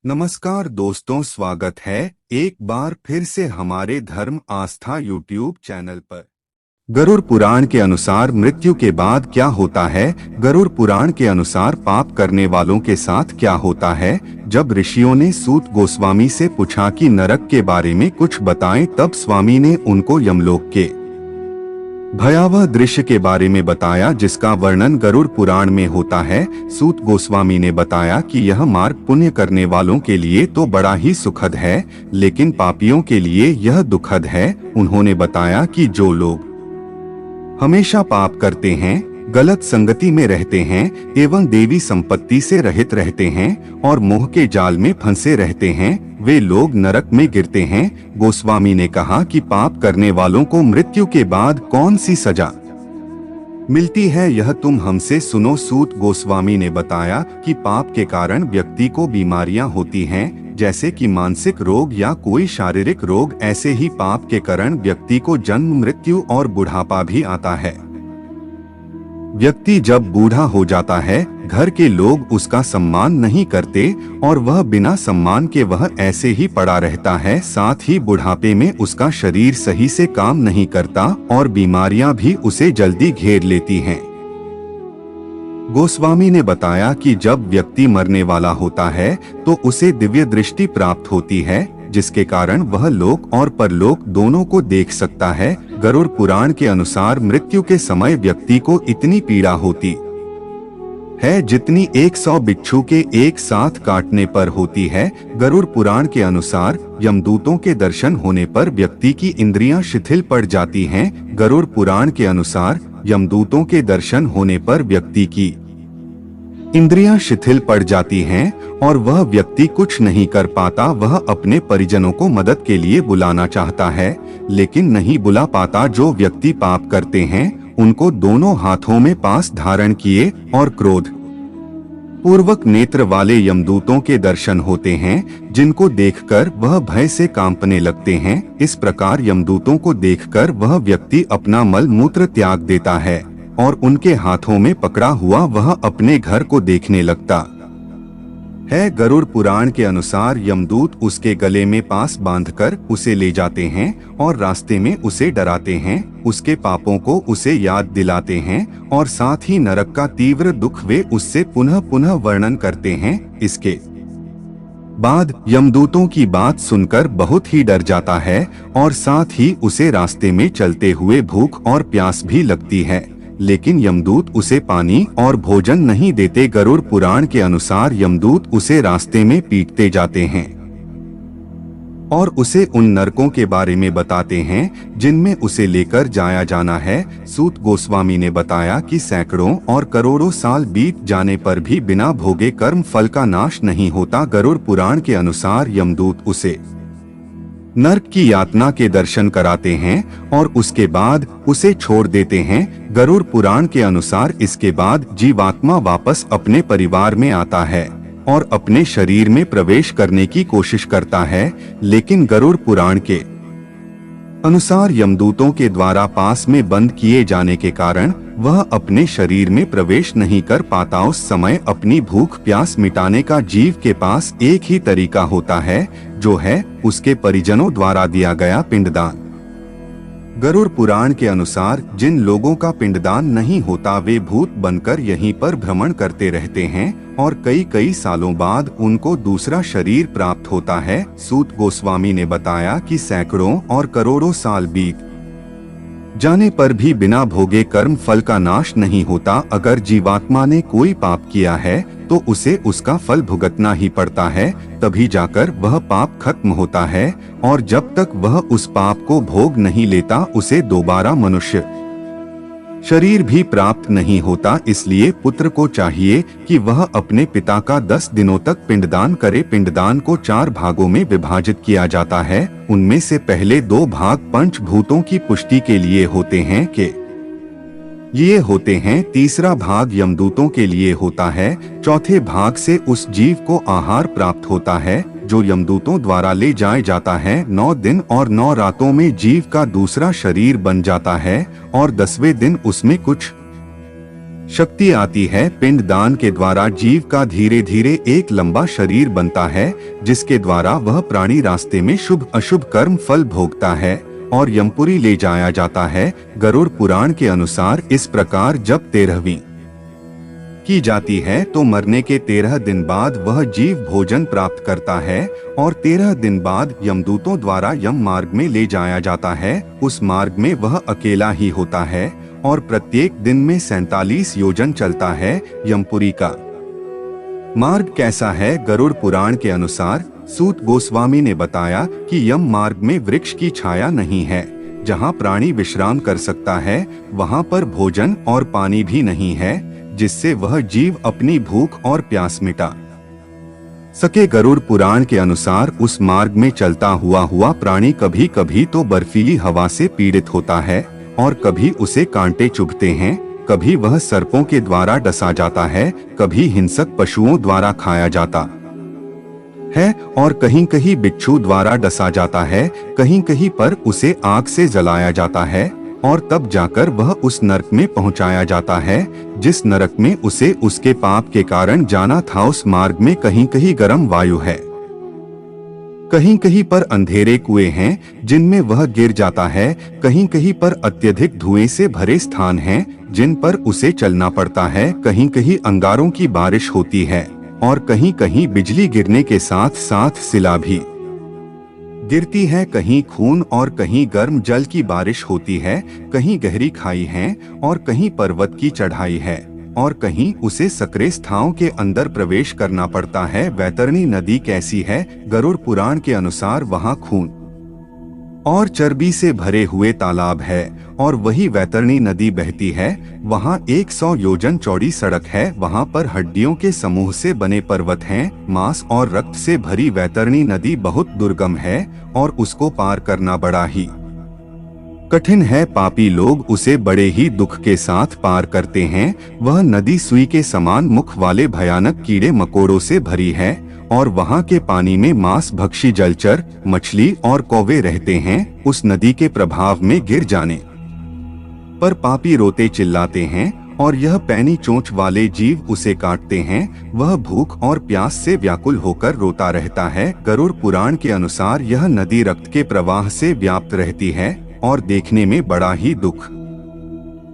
नमस्कार दोस्तों, स्वागत है एक बार फिर से हमारे धर्म आस्था यूट्यूब चैनल पर। गरुड़ पुराण के अनुसार मृत्यु के बाद क्या होता है। गरुड़ पुराण के अनुसार पाप करने वालों के साथ क्या होता है। जब ऋषियों ने सूत गोस्वामी से पूछा कि नरक के बारे में कुछ बताएं, तब स्वामी ने उनको यमलोक के भयावह दृश्य के बारे में बताया, जिसका वर्णन गरुड़ पुराण में होता है। सूत गोस्वामी ने बताया कि यह मार्ग पुण्य करने वालों के लिए तो बड़ा ही सुखद है, लेकिन पापियों के लिए यह दुखद है। उन्होंने बताया कि जो लोग हमेशा पाप करते हैं, गलत संगति में रहते हैं एवं देवी संपत्ति से रहित रहते हैं और मोह के जाल में फंसे रहते हैं, वे लोग नरक में गिरते हैं। गोस्वामी ने कहा कि पाप करने वालों को मृत्यु के बाद कौन सी सजा मिलती है, यह तुम हमसे सुनो। सूत गोस्वामी ने बताया कि पाप के कारण व्यक्ति को बीमारियां होती हैं, जैसे कि मानसिक रोग या कोई शारीरिक रोग। ऐसे ही पाप के कारण व्यक्ति को जन्म, मृत्यु और बुढ़ापा भी आता है। व्यक्ति जब बूढ़ा हो जाता है, घर के लोग उसका सम्मान नहीं करते और वह बिना सम्मान के वह ऐसे ही पड़ा रहता है। साथ ही बुढ़ापे में उसका शरीर सही से काम नहीं करता और बीमारियां भी उसे जल्दी घेर लेती हैं। गोस्वामी ने बताया कि जब व्यक्ति मरने वाला होता है तो उसे दिव्य दृष्टि प्राप्त होती है, जिसके कारण वह लोक और परलोक दोनों को देख सकता है। गरुड़ पुराण के अनुसार मृत्यु के समय व्यक्ति को इतनी पीड़ा होती है जितनी 100 बिच्छू के एक साथ काटने पर होती है। गरुड़ पुराण के अनुसार यमदूतों के दर्शन होने पर व्यक्ति की इंद्रियां शिथिल पड़ जाती हैं। गरुड़ पुराण के अनुसार यमदूतों के दर्शन होने पर व्यक्ति की इंद्रियां शिथिल पड़ जाती हैं और वह व्यक्ति कुछ नहीं कर पाता। वह अपने परिजनों को मदद के लिए बुलाना चाहता है, लेकिन नहीं बुला पाता। जो व्यक्ति पाप करते हैं, उनको दोनों हाथों में पास धारण किए और क्रोध पूर्वक नेत्र वाले यमदूतों के दर्शन होते हैं, जिनको देखकर वह भय से कांपने लगते हैं। इस प्रकार यमदूतों को देखकर वह व्यक्ति अपना मल मूत्र त्याग देता है और उनके हाथों में पकड़ा हुआ वह अपने घर को देखने लगता है। गरुड़ पुराण के अनुसार यमदूत उसके गले में पास बांधकर उसे ले जाते हैं और रास्ते में उसे डराते हैं, उसके पापों को उसे याद दिलाते हैं और साथ ही नरक का तीव्र दुख वे उससे पुनः पुनः वर्णन करते हैं। इसके बाद यमदूतों की बात सुनकर बहुत ही डर जाता है और साथ ही उसे रास्ते में चलते हुए भूख और प्यास भी लगती है, लेकिन यमदूत उसे पानी और भोजन नहीं देते। गरुड़ पुराण के अनुसार यमदूत उसे रास्ते में पीटते जाते हैं और उसे उन नरकों के बारे में बताते हैं जिनमें उसे लेकर जाया जाना है। सूत गोस्वामी ने बताया कि सैकड़ों और करोड़ों साल बीत जाने पर भी बिना भोगे कर्म फल का नाश नहीं होता। गरुड़ पुराण के अनुसार यमदूत उसे नरक की यातना के दर्शन कराते हैं और उसके बाद उसे छोड़ देते हैं। गरुड़ पुराण के अनुसार इसके बाद जीवात्मा वापस अपने परिवार में आता है और अपने शरीर में प्रवेश करने की कोशिश करता है, लेकिन गरुड़ पुराण के अनुसार यमदूतों के द्वारा पास में बंद किए जाने के कारण वह अपने शरीर में प्रवेश नहीं कर पाता। उस समय अपनी भूख प्यास मिटाने का जीव के पास एक ही तरीका होता है, जो है उसके परिजनों द्वारा दिया गया पिंडदान। गरुड़ पुराण के अनुसार जिन लोगों का पिंडदान नहीं होता, वे भूत बनकर यहीं पर भ्रमण करते रहते हैं और कई कई सालों बाद उनको दूसरा शरीर प्राप्त होता है। सूत गोस्वामी ने बताया कि सैकड़ों और करोड़ों साल बीत जाने पर भी बिना भोगे कर्म फल का नाश नहीं होता। अगर जीवात्मा ने कोई पाप किया है तो उसे उसका फल भुगतना ही पड़ता है, तभी जाकर वह पाप खत्म होता है और जब तक वह उस पाप को भोग नहीं लेता उसे दोबारा मनुष्य शरीर भी प्राप्त नहीं होता। इसलिए पुत्र को चाहिए कि वह अपने पिता का 10 दिनों तक पिंडदान करे। पिंडदान को 4 भागों में विभाजित किया जाता है। उनमें से पहले 2 भाग पंचभूतों की पुष्टि के लिए होते हैं ये होते हैं, तीसरा भाग यमदूतों के लिए होता है, चौथे भाग से उस जीव को आहार प्राप्त होता है जो यमदूतों द्वारा ले जाया जाता है। 9 दिन और 9 रातों में जीव का दूसरा शरीर बन जाता है और 10वें दिन उसमें कुछ शक्ति आती है। पिंड दान के द्वारा जीव का धीरे धीरे एक लंबा शरीर बनता है, जिसके द्वारा वह प्राणी रास्ते में शुभ अशुभ कर्म फल भोगता है और यमपुरी ले जाया जाता है। गरुड़ पुराण के अनुसार इस प्रकार जब 13वीं की जाती है तो मरने के 13 दिन बाद वह जीव भोजन प्राप्त करता है और 13 दिन बाद यमदूतों द्वारा यम मार्ग में ले जाया जाता है। उस मार्ग में वह अकेला ही होता है और प्रत्येक दिन में 47 योजन चलता है। यमपुरी का मार्ग कैसा है? गरुड़ पुराण के अनुसार सूत गोस्वामी ने बताया कि यम मार्ग में वृक्ष की छाया नहीं है। जहाँ प्राणी विश्राम कर सकता है वहाँ पर भोजन और पानी भी नहीं है, जिससे वह जीव अपनी भूख और प्यास मिटा सके। गरुड़ पुराण के अनुसार उस मार्ग में चलता हुआ प्राणी कभी कभी तो बर्फीली हवा से पीड़ित होता है और कभी उसे कांटे चुभते हैं, कभी वह सर्पों के द्वारा डसा जाता है, कभी हिंसक पशुओं द्वारा खाया जाता है और कहीं कहीं बिच्छू द्वारा डसा जाता है। कहीं कहीं पर उसे आग से जलाया जाता है और तब जाकर वह उस नरक में पहुंचाया जाता है जिस नरक में उसे उसके पाप के कारण जाना था। उस मार्ग में कहीं कहीं गर्म वायु है, कहीं कहीं पर अंधेरे कुएं हैं जिनमें वह गिर जाता है, कहीं कहीं पर अत्यधिक धुएं से भरे स्थान हैं जिन पर उसे चलना पड़ता है, कहीं कहीं अंगारों की बारिश होती है और कहीं कहीं बिजली गिरने के साथ साथ शिला भी गिरती है, कहीं खून और कहीं गर्म जल की बारिश होती है, कहीं गहरी खाई है और कहीं पर्वत की चढ़ाई है और कहीं उसे सकरे स्थानों के अंदर प्रवेश करना पड़ता है। वैतरणी नदी कैसी है? गरुड़ पुराण के अनुसार वहाँ खून और चर्बी से भरे हुए तालाब है और वही वैतरणी नदी बहती है। वहाँ 100 योजन चौड़ी सड़क है, वहाँ पर हड्डियों के समूह से बने पर्वत हैं। मांस और रक्त से भरी वैतरणी नदी बहुत दुर्गम है और उसको पार करना बड़ा ही कठिन है। पापी लोग उसे बड़े ही दुख के साथ पार करते हैं। वह नदी सुई के समान मुख वाले भयानक कीड़े मकोड़ों से भरी है और वहाँ के पानी में मांस भक्षी जलचर, मछली और कौवे रहते हैं। उस नदी के प्रभाव में गिर जाने पर पापी रोते चिल्लाते हैं और यह पैनी चोंच वाले जीव उसे काटते हैं। वह भूख और प्यास से व्याकुल होकर रोता रहता है। गरुड़ पुराण के अनुसार यह नदी रक्त के प्रवाह से व्याप्त रहती है और देखने में बड़ा ही दुख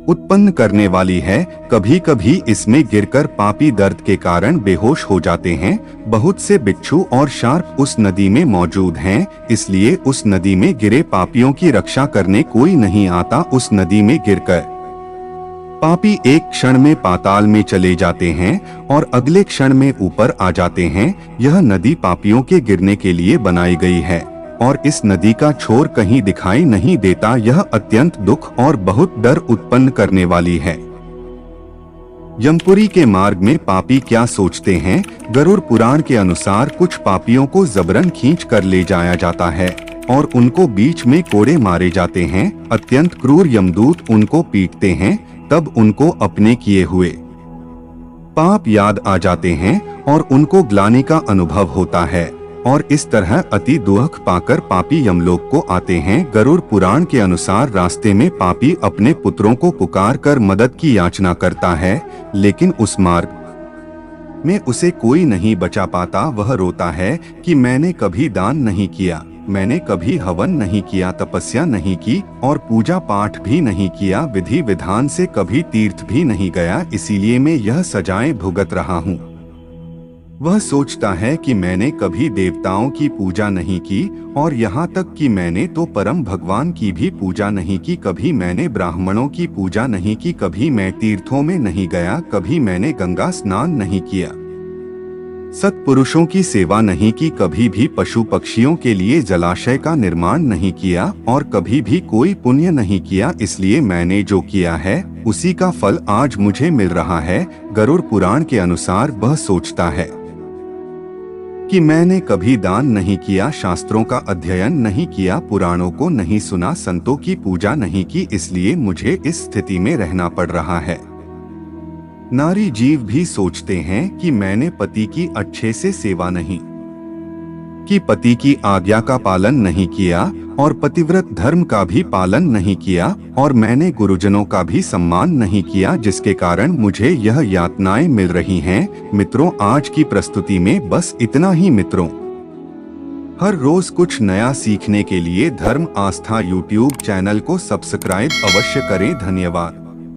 उत्पन्न करने वाली है। कभी कभी इसमें गिरकर पापी दर्द के कारण बेहोश हो जाते हैं। बहुत से बिच्छू और शार्प उस नदी में मौजूद हैं, इसलिए उस नदी में गिरे पापियों की रक्षा करने कोई नहीं आता। उस नदी में गिरकर पापी एक क्षण में पाताल में चले जाते हैं और अगले क्षण में ऊपर आ जाते हैं। यह नदी पापियों के गिरने के लिए बनाई गई है और इस नदी का छोर कहीं दिखाई नहीं देता। यह अत्यंत दुख और बहुत डर उत्पन्न करने वाली है। यमपुरी के मार्ग में पापी क्या सोचते हैं? गरुड़ पुराण के अनुसार कुछ पापियों को जबरन खींच कर ले जाया जाता है और उनको बीच में कोड़े मारे जाते हैं। अत्यंत क्रूर यमदूत उनको पीटते हैं, तब उनको अपने किए हुए पाप याद आ जाते हैं और उनको ग्लानि का अनुभव होता है और इस तरह अति दुख पाकर पापी यमलोक को आते हैं। गरुड़ पुराण के अनुसार रास्ते में पापी अपने पुत्रों को पुकार कर मदद की याचना करता है, लेकिन उस मार्ग में उसे कोई नहीं बचा पाता। वह रोता है कि मैंने कभी दान नहीं किया, मैंने कभी हवन नहीं किया, तपस्या नहीं की और पूजा पाठ भी नहीं किया, विधि विधान से कभी तीर्थ भी नहीं गया, इसीलिए मैं यह सजाएं भुगत रहा हूँ। वह सोचता है कि मैंने कभी देवताओं की पूजा नहीं की और यहाँ तक कि मैंने तो परम भगवान की भी पूजा नहीं की। कभी मैंने ब्राह्मणों की पूजा नहीं की, कभी मैं तीर्थों में नहीं गया, कभी मैंने गंगा स्नान नहीं किया, सत्पुरुषों की सेवा नहीं की, कभी भी पशु पक्षियों के लिए जलाशय का निर्माण नहीं किया और कभी भी कोई पुण्य नहीं किया। इसलिए मैंने जो किया है उसी का फल आज मुझे मिल रहा है। गरुड़ पुराण के अनुसार वह सोचता है कि मैंने कभी दान नहीं किया, शास्त्रों का अध्ययन नहीं किया, पुराणों को नहीं सुना, संतों की पूजा नहीं की, इसलिए मुझे इस स्थिति में रहना पड़ रहा है। नारी जीव भी सोचते हैं कि मैंने पति की अच्छे से सेवा नहीं की, पति की आज्ञा का पालन नहीं किया और पतिव्रत धर्म का भी पालन नहीं किया और मैंने गुरुजनों का भी सम्मान नहीं किया, जिसके कारण मुझे यह यातनाएं मिल रही हैं। मित्रों, आज की प्रस्तुति में बस इतना ही। मित्रों, हर रोज कुछ नया सीखने के लिए धर्म आस्था यूट्यूब चैनल को सब्सक्राइब अवश्य करें। धन्यवाद।